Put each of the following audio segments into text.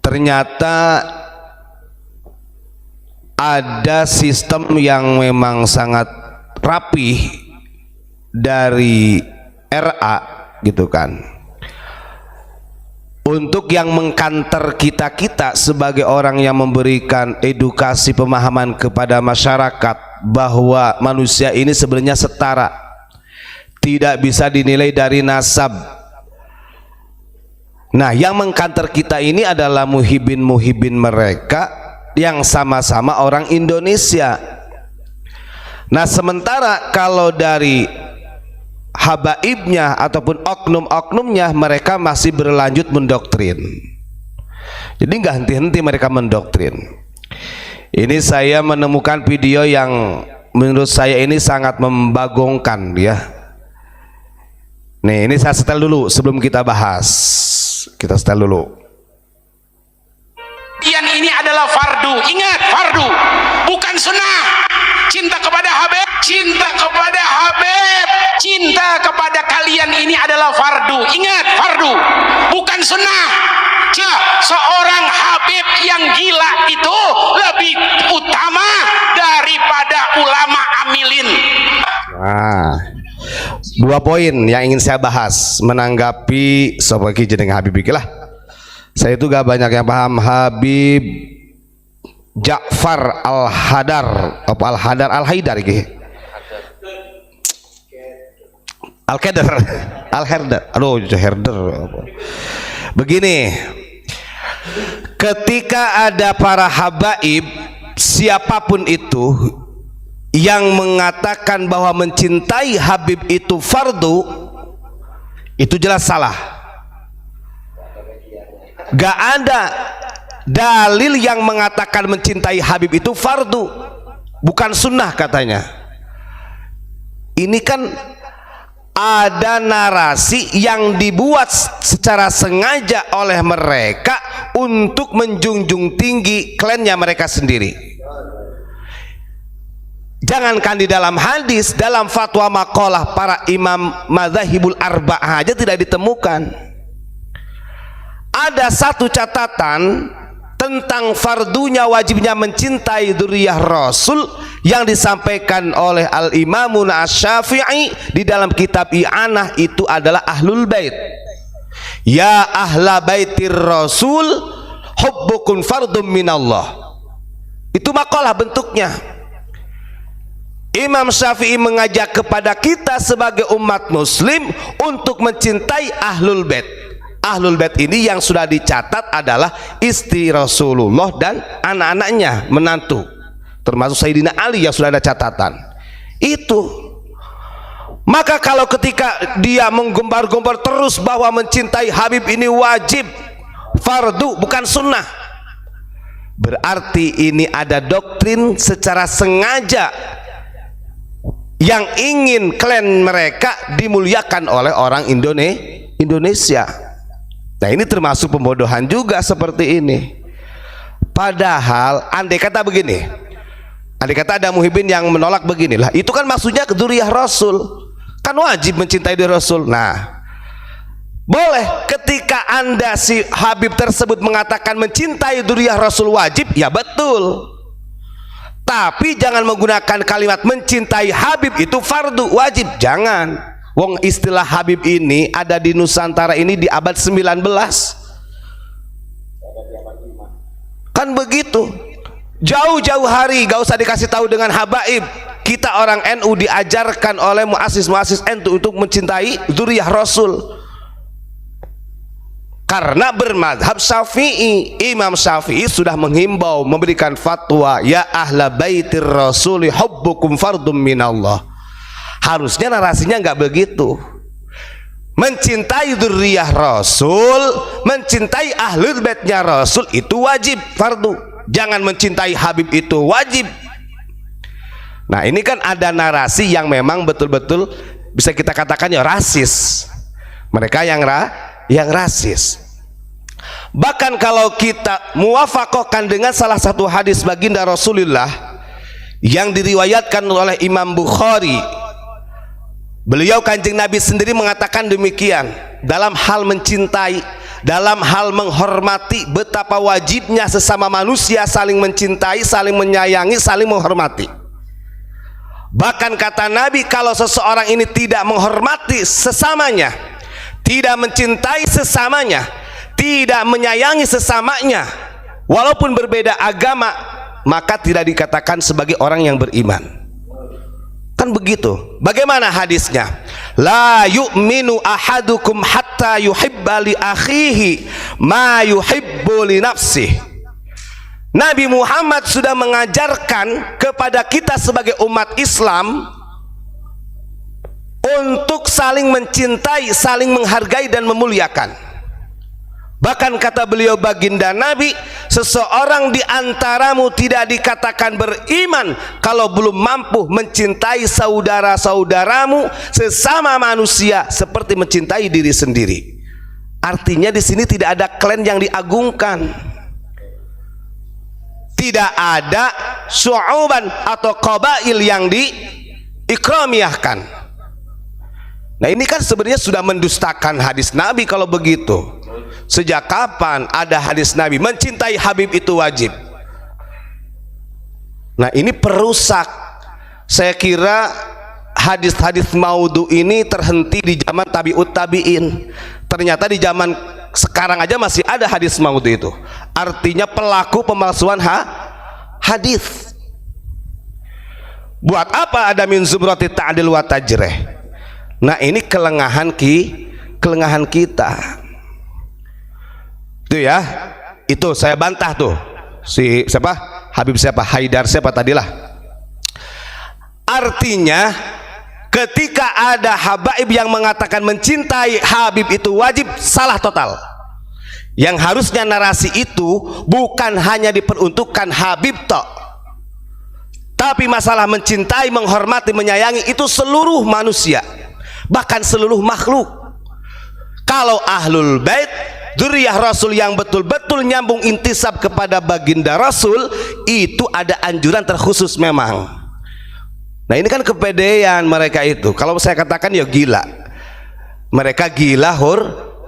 ternyata ada sistem yang memang sangat rapih dari RA gitu kan, untuk yang mengkanter kita sebagai orang yang memberikan edukasi pemahaman kepada masyarakat bahwa manusia ini sebenarnya setara, tidak bisa dinilai dari nasab. Nah, yang mengkanter kita ini adalah muhibin mereka yang sama-sama orang Indonesia. Nah, sementara kalau dari habaibnya ataupun oknum-oknumnya, mereka masih berlanjut mendoktrin. Jadi nggak henti-henti mereka mendoktrin. Ini saya menemukan video yang menurut saya ini sangat membagongkan ya. Nih, ini saya setel dulu sebelum kita bahas. Kita setel dulu. Yang ini adalah fardu. Ingat, fardu, bukan sunnah. Cinta kepada Habib, cinta kepada Habib, cinta kepada kalian ini adalah fardu. Ingat, fardu, bukan sunnah. Seorang Habib yang gila itu lebih utama daripada ulama amilin. Nah, dua poin yang ingin saya bahas menanggapi Sobat Ki jeneng Habib iki lah. Saya itu gak banyak yang paham Habib Ja'far Al-Hadar apa Al-Hadar Al-Haidar iki. Al-Qadar Al-Herdar. Aduh, Herder. Begini, ketika ada para habaib siapapun itu yang mengatakan bahwa mencintai Habib itu fardu, itu jelas salah. Gak ada dalil yang mengatakan mencintai Habib itu fardu, bukan sunnah katanya. Ini kan ada narasi yang dibuat secara sengaja oleh mereka untuk menjunjung tinggi klannya mereka sendiri. Jangankan di dalam hadis, dalam fatwa maqalah para imam madzhabul arba'ah aja tidak ditemukan. Ada satu catatan tentang fardunya wajibnya mencintai dzurriyyah Rasul yang disampaikan oleh Al-Imamun Asy-Syafi'i di dalam kitab I'anah, itu adalah Ahlul Bait. Ya ahla baitir Rasul hubbukum fardum minallah. Itu maqalah bentuknya. Imam Syafi'i mengajak kepada kita sebagai umat muslim untuk mencintai Ahlul Bait. Ahlul Bait ini yang sudah dicatat adalah istri Rasulullah dan anak-anaknya, menantu, termasuk Sayyidina Ali yang sudah ada catatan. Itu maka kalau ketika dia menggembar-gembar terus bahwa mencintai Habib ini wajib, fardu, bukan sunnah, berarti ini ada doktrin secara sengaja yang ingin klan mereka dimuliakan oleh orang Indonesia. Nah, ini termasuk pembodohan juga seperti ini. Padahal andai kata begini, andai kata ada muhibin yang menolak beginilah, itu kan maksudnya dzurriyyah Rasul, kan wajib mencintai Rasul. Nah, boleh ketika anda si Habib tersebut mengatakan mencintai dzurriyyah Rasul wajib, ya betul. Tapi jangan menggunakan kalimat mencintai Habib itu fardu wajib, jangan. Wong istilah Habib ini ada di Nusantara ini di abad 19. Kan begitu. Jauh-jauh hari gak usah dikasih tahu dengan habaib. Kita orang NU diajarkan oleh muassis-muassis NU untuk mencintai dzurriyyah Rasul. Karena bermadhab Syafi'i, Imam Syafi'i sudah menghimbau, memberikan fatwa, ya ahla baitir rasuli hubbukum fardum minallah. Harusnya narasinya nggak begitu. Mencintai dzurriyyah Rasul, mencintai ahlul baitnya Rasul itu wajib, fardu. Jangan mencintai Habib itu wajib. Nah, ini kan ada narasi yang memang betul-betul bisa kita katakan ya rasis. Mereka yang rasis. Bahkan kalau kita muwafaqahkan dengan salah satu hadis baginda Rasulullah yang diriwayatkan oleh Imam Bukhari, beliau Kanjeng Nabi sendiri mengatakan demikian dalam hal mencintai, dalam hal menghormati, betapa wajibnya sesama manusia saling mencintai, saling menyayangi, saling menghormati. Bahkan kata Nabi, kalau seseorang ini tidak menghormati sesamanya, tidak mencintai sesamanya, tidak menyayangi sesamanya, walaupun berbeda agama, maka tidak dikatakan sebagai orang yang beriman. Kan begitu. Bagaimana hadisnya? La yu'minu ahadukum hatta yuhibba li akhihi ma yuhibbu li nafsihi. Nabi Muhammad sudah mengajarkan kepada kita sebagai umat Islam untuk saling mencintai, saling menghargai dan memuliakan. Bahkan kata beliau baginda Nabi, seseorang di antaramu tidak dikatakan beriman kalau belum mampu mencintai saudara-saudaramu sesama manusia seperti mencintai diri sendiri. Artinya di sini tidak ada klan yang diagungkan, tidak ada syu'uban atau qabail yang diikramiyahkan. Nah ini kan sebenarnya sudah mendustakan hadis Nabi kalau begitu. Sejak kapan ada hadis Nabi mencintai Habib itu wajib? Nah ini perusak. Saya kira hadis-hadis maudhu ini terhenti di zaman tabi'ut tabi'in. Ternyata di zaman sekarang aja masih ada hadis maudhu itu. Artinya pelaku pemalsuan hadis. Buat apa ada min zumrati ta'dil wa tajrih? Nah ini kelengahan kita. Itu ya, itu saya bantah tuh si siapa, Habib siapa, Haidar siapa tadilah. Artinya ketika ada habaib yang mengatakan mencintai Habib itu wajib, salah total. Yang harusnya narasi itu bukan hanya diperuntukkan Habib tok, tapi masalah mencintai, menghormati, menyayangi itu seluruh manusia, bahkan seluruh makhluk. Kalau ahlul bait, dzurriyyah Rasul yang betul-betul nyambung intisab kepada baginda Rasul, itu ada anjuran terkhusus memang. Nah ini kan kepedean mereka itu. Kalau saya katakan ya gila. Mereka gila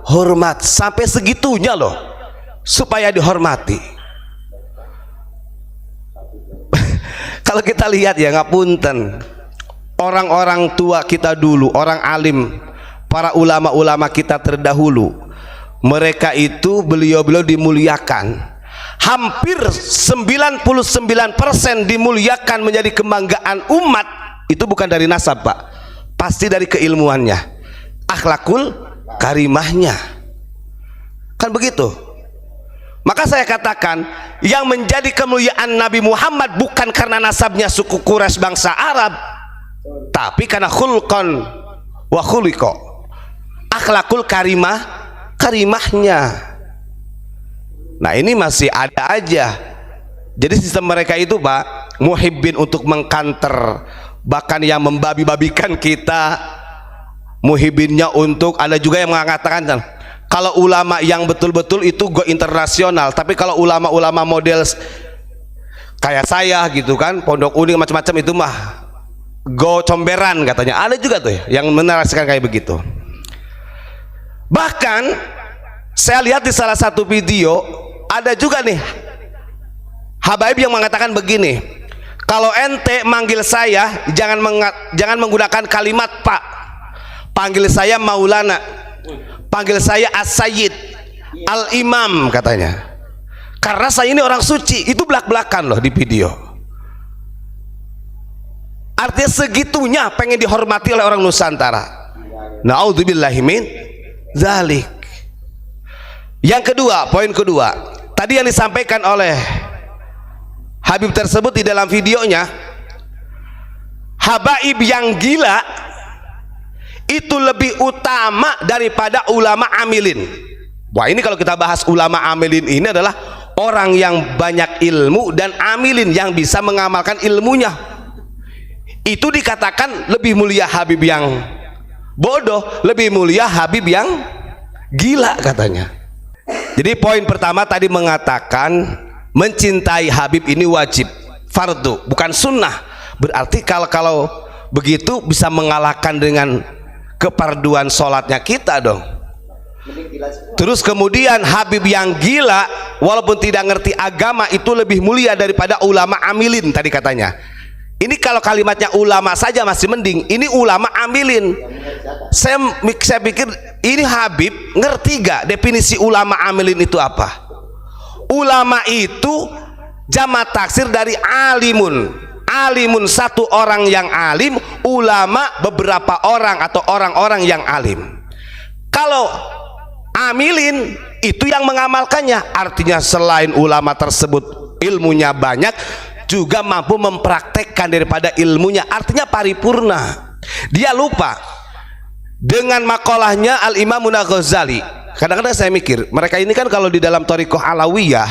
hormat sampai segitunya loh, supaya dihormati. Kalau kita lihat ya ngapunten, orang-orang tua kita dulu, orang alim, para ulama-ulama kita terdahulu, mereka itu beliau-beliau dimuliakan. Hampir 99% dimuliakan menjadi kebanggaan umat. Itu bukan dari nasab Pak, pasti dari keilmuannya, akhlakul karimahnya. Kan begitu. Maka saya katakan, yang menjadi kemuliaan Nabi Muhammad bukan karena nasabnya suku Quraisy bangsa Arab, tapi karena khulqan wa khuliqa, akhlakul karimahnya. Nah ini masih ada aja. Jadi sistem mereka itu Pak, muhibbin untuk mengkanter, bahkan yang membabi-babikan kita. Muhibbinnya untuk, ada juga yang mengatakan kalau ulama yang betul-betul itu go internasional, tapi kalau ulama-ulama model kayak saya gitu kan, pondok uning macam-macam itu mah go comberan katanya. Ada juga tuh yang menarasikan kayak begitu. Bahkan saya lihat di salah satu video ada juga nih habaib yang mengatakan begini, kalau ente manggil saya jangan menggunakan kalimat Pak, panggil saya Maulana, panggil saya As-Sayyid, Al-Imam katanya, karena saya ini orang suci. Itu belak-belakan loh di video. Artinya segitunya pengen dihormati oleh orang Nusantara. Na'udzubillahi min dzalik. Yang kedua, poin kedua, tadi yang disampaikan oleh Habib tersebut di dalam videonya, habaib yang gila itu lebih utama daripada ulama amilin. Wah ini kalau kita bahas ulama amilin, ini adalah orang yang banyak ilmu dan amilin yang bisa mengamalkan ilmunya. Itu dikatakan lebih mulia Habib yang bodoh, lebih mulia Habib yang gila katanya. Jadi poin pertama tadi mengatakan mencintai Habib ini wajib, fardu, bukan sunnah. Berarti kalau begitu bisa mengalahkan dengan keparduan sholatnya kita dong. Terus kemudian Habib yang gila walaupun tidak ngerti agama itu lebih mulia daripada ulama amilin tadi katanya. Ini kalau kalimatnya ulama saja masih mending, ini ulama amilin. Saya pikir ini Habib ngerti gak definisi ulama amilin itu apa? Ulama itu jamak taksir dari alimun. Alimun satu orang yang alim, ulama beberapa orang atau orang-orang yang alim. Kalau amilin itu yang mengamalkannya, artinya selain ulama tersebut ilmunya banyak, juga mampu mempraktekkan daripada ilmunya, artinya paripurna. Dia lupa dengan makolahnya Al-Imam Ghazali. Kadang-kadang saya mikir mereka ini kan kalau di dalam Thariqah Alawiyah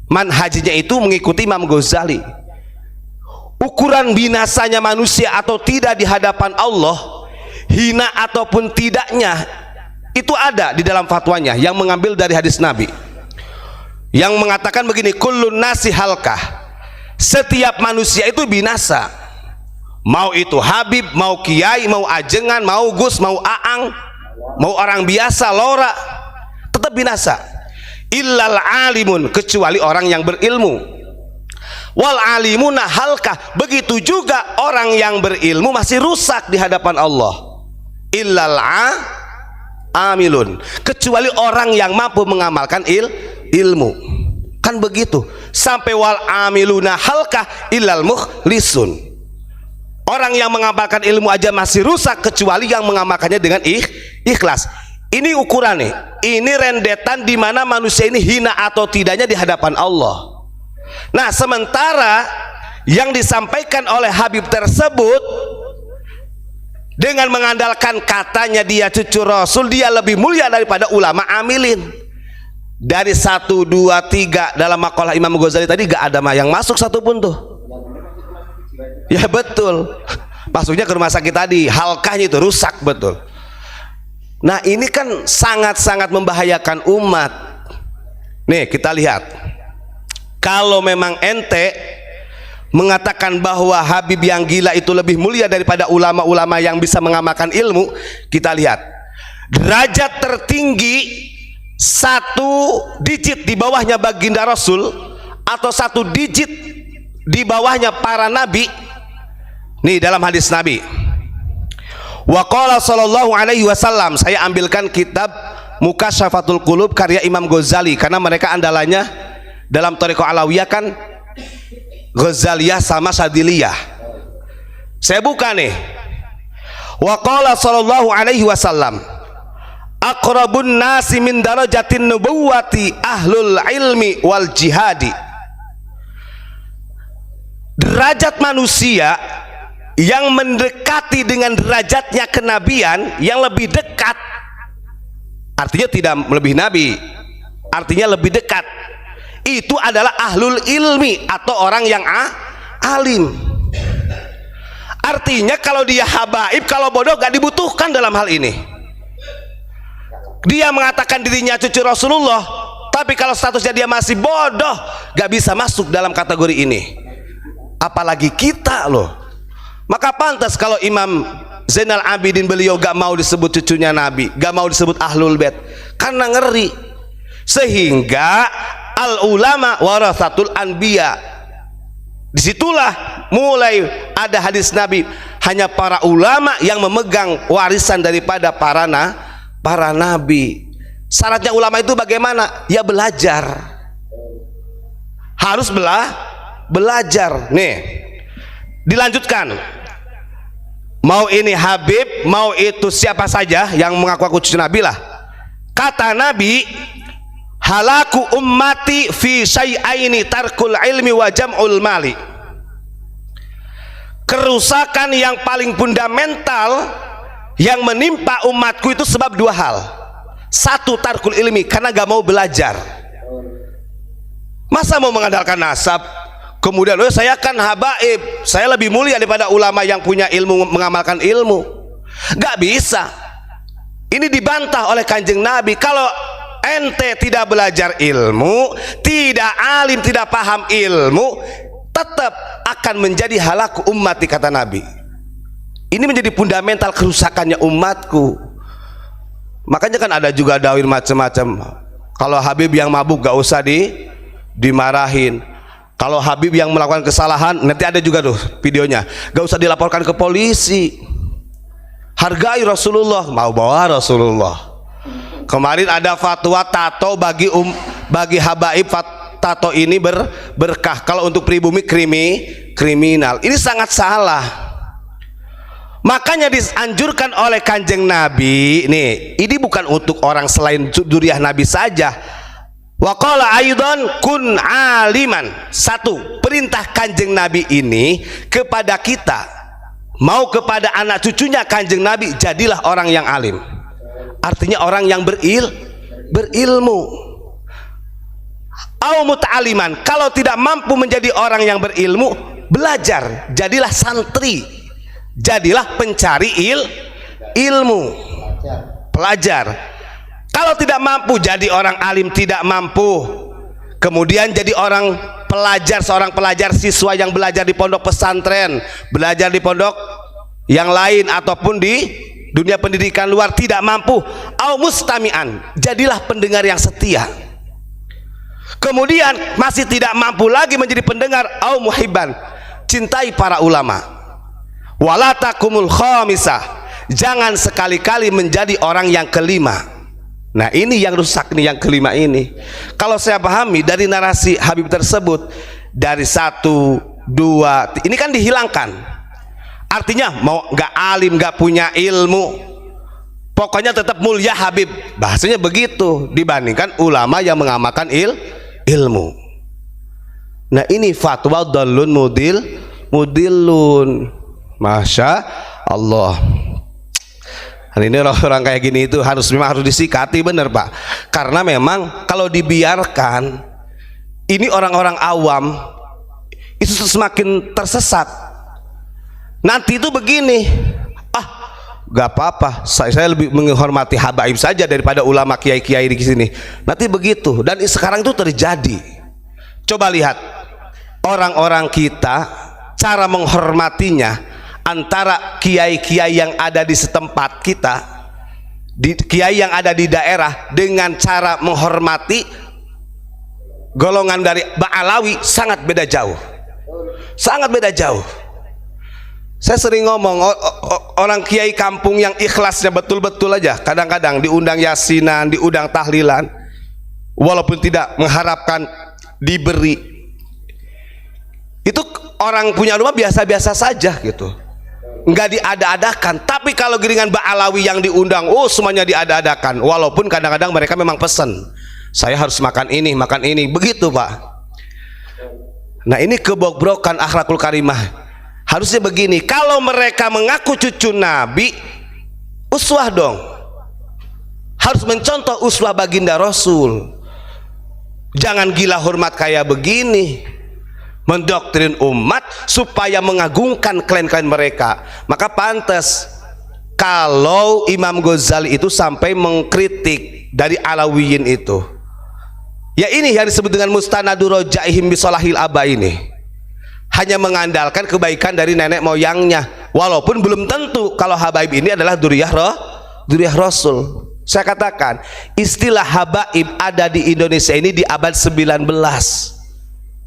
manhajnya itu mengikuti Imam Ghazali. Ukuran binasanya manusia atau tidak di hadapan Allah, hina ataupun tidaknya, itu ada di dalam fatwanya yang mengambil dari hadis Nabi yang mengatakan begini, kullun nasi halkah, setiap manusia itu binasa, mau itu Habib, mau kiai, mau ajengan, mau gus, mau aang, mau orang biasa, lora, tetap binasa. Illal alimun, kecuali orang yang berilmu. Wal alimuna halkah, begitu juga orang yang berilmu masih rusak di hadapan Allah. Illal amilun, kecuali orang yang mampu mengamalkan ilmu. Kan begitu. Sampai wal amiluna halkah illal mukhlisun. Orang yang mengamalkan ilmu aja masih rusak kecuali yang mengamalkannya dengan ikhlas. Ini ukurannya. Ini rendetan di mana manusia ini hina atau tidaknya di hadapan Allah. Nah, sementara yang disampaikan oleh Habib tersebut dengan mengandalkan katanya dia cucu Rasul, dia lebih mulia daripada ulama amilin. Dari 1, 2, 3 dalam makalah Imam Ghazali tadi gak ada yang masuk satupun tuh. Ya betul. Masuknya ke rumah sakit tadi, halkahnya itu rusak betul. Nah, ini kan sangat-sangat membahayakan umat. Nih, kita lihat. Kalau memang ente mengatakan bahwa Habib yang gila itu lebih mulia daripada ulama-ulama yang bisa mengamalkan ilmu, kita lihat derajat tertinggi 1 digit di bawahnya baginda Rasul atau 1 digit di bawahnya para nabi. Nih dalam hadis Nabi, wa qala sallallahu alaihi wasallam, saya ambilkan kitab Mukasyafatul Qulub karya Imam Ghazali karena mereka andalannya dalam Thariqah Alawiyah kan Ghazaliyah sama Sadiliyah. Saya buka nih. Wa qala sallallahu alaihi wasallam, aqrabun nasi min darajatin nubuwati ahlul ilmi wal jihadi. Derajat manusia yang mendekati dengan derajatnya kenabian, yang lebih dekat, artinya tidak lebih nabi, artinya lebih dekat, itu adalah ahlul ilmi atau orang yang alim. Artinya kalau dia habaib, kalau bodoh gak dibutuhkan dalam hal ini. Dia mengatakan dirinya cucu Rasulullah, tapi kalau statusnya dia masih bodoh, gak bisa masuk dalam kategori ini. Apalagi kita loh. Maka pantas kalau Imam Zainal Abidin beliau gak mau disebut cucunya Nabi, gak mau disebut ahlul bait, karena ngeri. Sehingga al ulama warasatul anbiya, disitulah mulai ada hadis Nabi, hanya para ulama yang memegang warisan daripada para nabi. Syaratnya ulama itu bagaimana? Ya belajar, harus belajar. Nih dilanjutkan, mau ini Habib, mau itu siapa saja yang mengaku cucu Nabi lah, kata Nabi, halaku ummati fi syai'aini tarkul ilmi wa jam'ul mali. Kerusakan yang paling fundamental yang menimpa umatku itu sebab 2 hal. 1, tarkul ilmi, karena gak mau belajar. Masa mau mengandalkan nasab, kemudian saya kan habaib, saya lebih mulia daripada ulama yang punya ilmu, mengamalkan ilmu. Gak bisa. Ini dibantah oleh Kanjeng Nabi. Kalau ente tidak belajar ilmu, tidak alim, tidak paham ilmu, tetap akan menjadi halaku ummati, kata Nabi. Ini menjadi fundamental kerusakannya umatku. Makanya kan ada juga dalil macam-macam. Kalau Habib yang mabuk gak usah dimarahin. Kalau Habib yang melakukan kesalahan, nanti ada juga tuh videonya, gak usah dilaporkan ke polisi. Hargai Rasulullah, mau bawa Rasulullah. Kemarin ada fatwa tato bagi habaib, tato ini berkah. Kalau untuk pribumi kriminal. Ini sangat salah. Makanya dianjurkan oleh Kanjeng Nabi, nih, ini bukan untuk orang selain dzurriyyah Nabi saja. Wa qala aidan kun aliman. Satu, perintah Kanjeng Nabi ini kepada kita, mau kepada anak cucunya Kanjeng Nabi, jadilah orang yang alim. Artinya orang yang berilmu. Au muta'aliman, kalau tidak mampu menjadi orang yang berilmu, belajar, jadilah santri, jadilah pencari ilmu, pelajar. Kalau tidak mampu jadi orang alim, tidak mampu, kemudian jadi orang pelajar, seorang pelajar, siswa yang belajar di pondok pesantren, belajar di pondok yang lain ataupun di dunia pendidikan luar, tidak mampu, au mustami'an, jadilah pendengar yang setia. Kemudian masih tidak mampu lagi menjadi pendengar, au muhibban, cintai para ulama. Wala takumul khamisah, jangan sekali-kali menjadi orang yang kelima. Nah ini yang rusak nih, yang kelima ini. Kalau saya pahami dari narasi Habib tersebut, dari 1, 2, ini kan dihilangkan. Artinya mau nggak alim, nggak punya ilmu, pokoknya tetap mulia Habib, bahasanya begitu, dibandingkan ulama yang mengamalkan ilmu. Nah ini fatwa dhalun mudillun. Masya Allah. Ini orang kayak gini itu memang harus disikati, bener Pak. Karena memang kalau dibiarkan, ini orang-orang awam itu semakin tersesat. Nanti itu begini, gak apa-apa, saya lebih menghormati habaib saja daripada ulama kiai-kiai di sini. Nanti begitu, dan sekarang itu terjadi. Coba lihat orang-orang kita, cara menghormatinya antara kiai-kiai yang ada di setempat kita, kiai yang ada di daerah, dengan cara menghormati golongan dari Ba'alawi sangat beda jauh. Sangat beda jauh. Saya sering ngomong, orang kiai kampung yang ikhlasnya betul-betul aja, kadang-kadang diundang yasinan, diundang tahlilan, walaupun tidak mengharapkan diberi, itu orang punya rumah biasa-biasa saja gitu, nggak diada-adakan. Tapi kalau giringan Ba'alawi yang diundang, semuanya diada-adakan, walaupun kadang-kadang mereka memang pesan, saya harus makan ini, begitu Pak. Nah ini kebobrokan akhlakul karimah. Harusnya begini, kalau mereka mengaku cucu Nabi, uswah dong, harus mencontoh uswah baginda Rasul. Jangan gila hormat kayak begini, mendoktrin umat supaya mengagungkan klan-klan mereka. Maka pantas kalau Imam Ghazali itu sampai mengkritik dari Alawiyin itu, ya ini yang disebut dengan mustanadur rojaihim bisolahil aba ini, hanya mengandalkan kebaikan dari nenek moyangnya, walaupun belum tentu kalau habaib ini adalah dzurriyyah Rasul. Saya katakan istilah habaib ada di Indonesia ini di abad 19,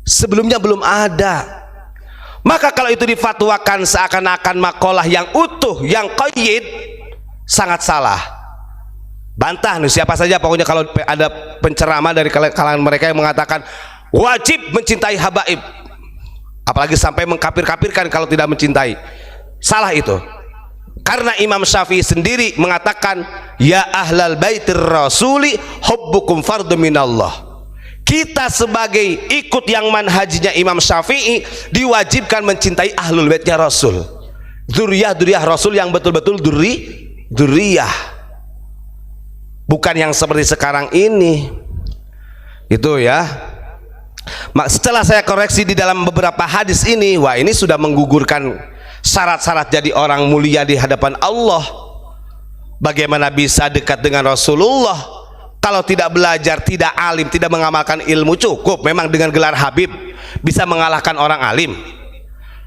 sebelumnya belum ada. Maka kalau itu difatwakan seakan-akan makalah yang utuh, yang qayyid, sangat salah. Bantah nih siapa saja pokoknya kalau ada penceramah dari kalangan mereka yang mengatakan wajib mencintai habaib, apalagi sampai mengkafir-kafirkan kalau tidak mencintai. Salah itu. Karena Imam Syafi'i sendiri mengatakan ya ahlal baitir rasuli hubbukum fardu minallah. Kita sebagai ikut yang manhajinya Imam Syafi'i diwajibkan mencintai ahlul baitnya Rasul, dzurriyyah Rasul yang betul-betul dzurriyyah, bukan yang seperti sekarang ini. Itu ya. Setelah saya koreksi di dalam beberapa hadis ini, wah ini sudah menggugurkan syarat-syarat jadi orang mulia di hadapan Allah. Bagaimana bisa dekat dengan Rasulullah kalau tidak belajar, tidak alim, tidak mengamalkan ilmu? Cukup memang dengan gelar Habib bisa mengalahkan orang alim.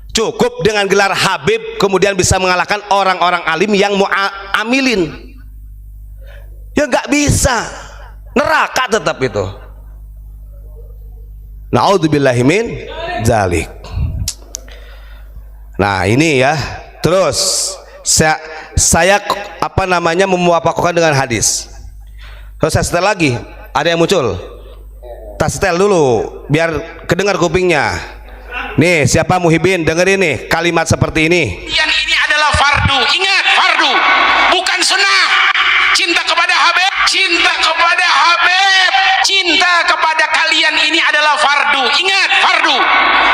Cukup dengan gelar Habib kemudian bisa mengalahkan orang-orang alim yang mu'amilin. Ya nggak bisa, neraka tetap itu. Naudzubillahi min dzalik. Nah ini ya, terus saya apa namanya memuafakukan dengan hadis. Terus saya setel lagi, ada yang muncul. Tas setel dulu biar kedengar kupingnya. Nih siapa Muhibin, dengerin nih kalimat seperti ini. Yang ini adalah fardu, ingat fardu, bukan sunnah. Cinta kepada Habib, cinta kepada Habib, cinta kepada kalian ini adalah fardu, ingat fardu,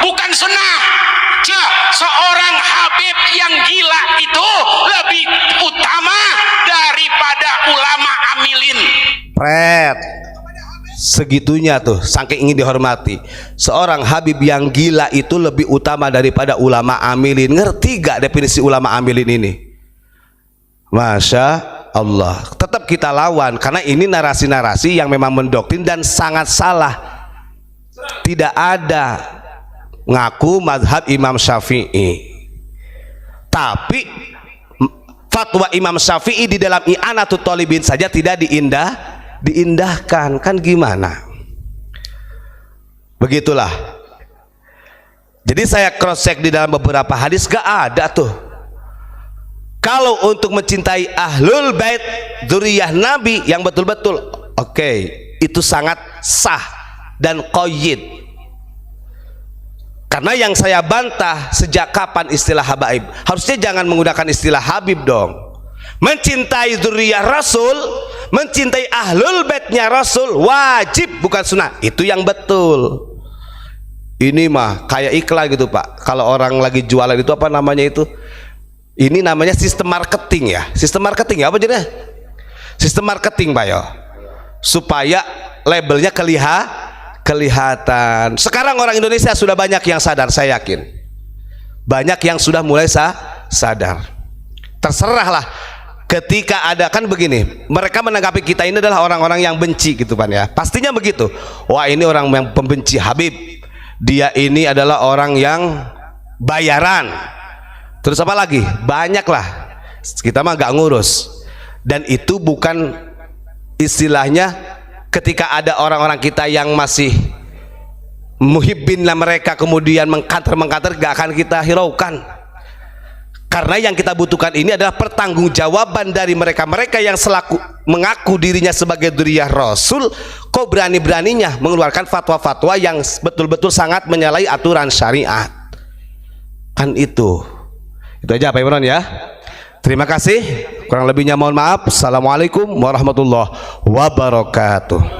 bukan sunnah. Seorang Habib yang gila itu lebih utama daripada ulama amilin. Pret, segitunya tuh, saking ingin dihormati. Seorang Habib yang gila itu lebih utama daripada ulama amilin. Ngerti gak definisi ulama amilin ini? Masya Allah. Tetap kita lawan karena ini narasi-narasi yang memang mendoktrin dan sangat salah. Tidak ada ngaku mazhab Imam Syafi'i, tapi fatwa Imam Syafi'i di dalam I'anatul Thalibin saja tidak diindahkan. Kan gimana? Begitulah. Jadi saya cross check di dalam beberapa hadis, gak ada tuh. Kalau untuk mencintai ahlul bait dzurriyyah Nabi yang betul-betul oke, itu sangat sah dan qayyid. Karena yang saya bantah, sejak kapan istilah habaib? Harusnya jangan menggunakan istilah Habib dong. Mencintai dzurriyyah Rasul, mencintai ahlul baitnya Rasul wajib bukan sunnah. Itu yang betul. Ini mah kayak iklan gitu Pak. Kalau orang lagi jualan itu apa namanya itu? Ini namanya sistem marketing ya. Sistem marketing ya apa jadinya? Sistem marketing Pak ya. Supaya labelnya kelihatan. Sekarang orang Indonesia sudah banyak yang sadar, saya yakin. Banyak yang sudah mulai sadar. Terserahlah. Ketika ada, kan begini, mereka menanggapi kita ini adalah orang-orang yang benci gitu Pak ya. Pastinya begitu. Wah ini orang yang pembenci Habib. Dia ini adalah orang yang bayaran. Terus apa lagi? Banyak lah. Kita mah gak ngurus. Dan itu bukan istilahnya. Ketika ada orang-orang kita yang masih muhibbin lah mereka kemudian mengkanter gak akan kita hiraukan, karena yang kita butuhkan ini adalah pertanggungjawaban dari mereka yang selaku mengaku dirinya sebagai dzurriyyah Rasul. Kok berani-beraninya mengeluarkan fatwa-fatwa yang betul-betul sangat menyalahi aturan syariat? Kan itu aja Pak Imron ya. Terima kasih, kurang lebihnya mohon maaf. Assalamualaikum warahmatullahi wabarakatuh.